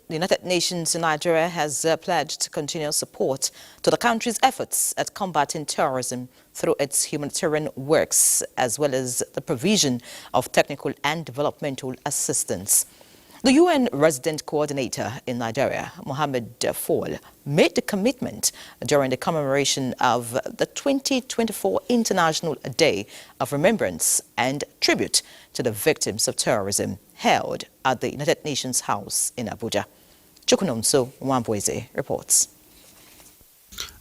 The United Nations in Nigeria has pledged continuous support to the country's efforts at combating terrorism through its humanitarian works, as well as the provision of technical and developmental assistance. The UN resident coordinator in Nigeria, Mohammed Fall, made the commitment during the commemoration of the 2024 International Day of Remembrance and Tribute to the Victims of Terrorism, held at the United Nations House in Abuja. Chukwunonso Nwambweze reports.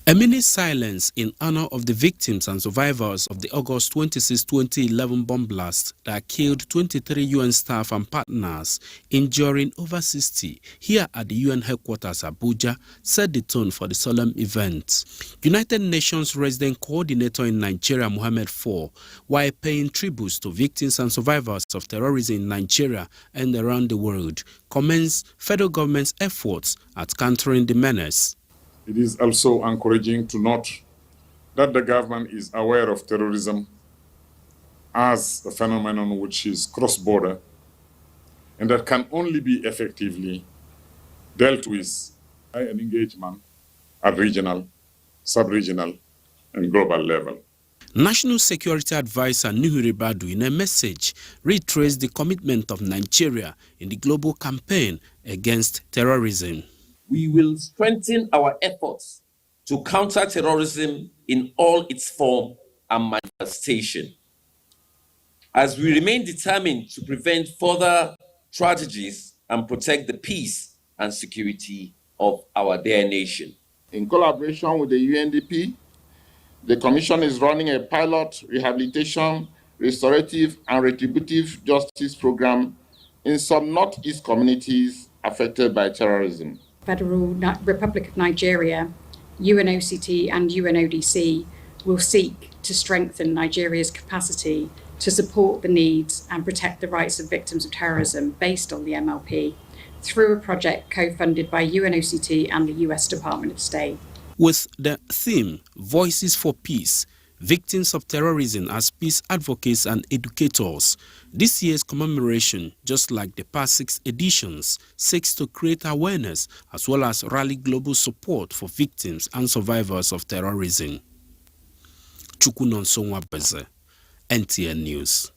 A minute silence in honor of the victims and survivors of the August 26, 2011 bomb blast that killed 23 UN staff and partners, injuring over 60 here at the UN headquarters Abuja, set the tone for the solemn event. United Nations resident coordinator in Nigeria, Mohammed Fall, while paying tributes to victims and survivors of terrorism in Nigeria and around the world, commends federal government's efforts at countering the menace. It is also encouraging to note that the government is aware of terrorism as a phenomenon which is cross-border and that can only be effectively dealt with by an engagement at regional, sub-regional, and global level. National Security Advisor Nuhu Ribadu, in a message, retraced the commitment of Nigeria in the global campaign against terrorism. We will strengthen our efforts to counter terrorism in all its form and manifestation. As we remain determined to prevent further tragedies and protect the peace and security of our dear nation. In collaboration with the UNDP, the Commission is running a pilot rehabilitation, restorative, and retributive justice program in some Northeast communities affected by terrorism. Federal Republic of Nigeria, UNOCT and UNODC will seek to strengthen Nigeria's capacity to support the needs and protect the rights of victims of terrorism based on the MLP through a project co-funded by UNOCT and the US Department of State. With the theme Voices for Peace, Victims of Terrorism as Peace Advocates and Educators, this year's commemoration, just like the past 6 editions, seeks to create awareness as well as rally global support for victims and survivors of terrorism. Chukwunonso Nwambweze, NTN News.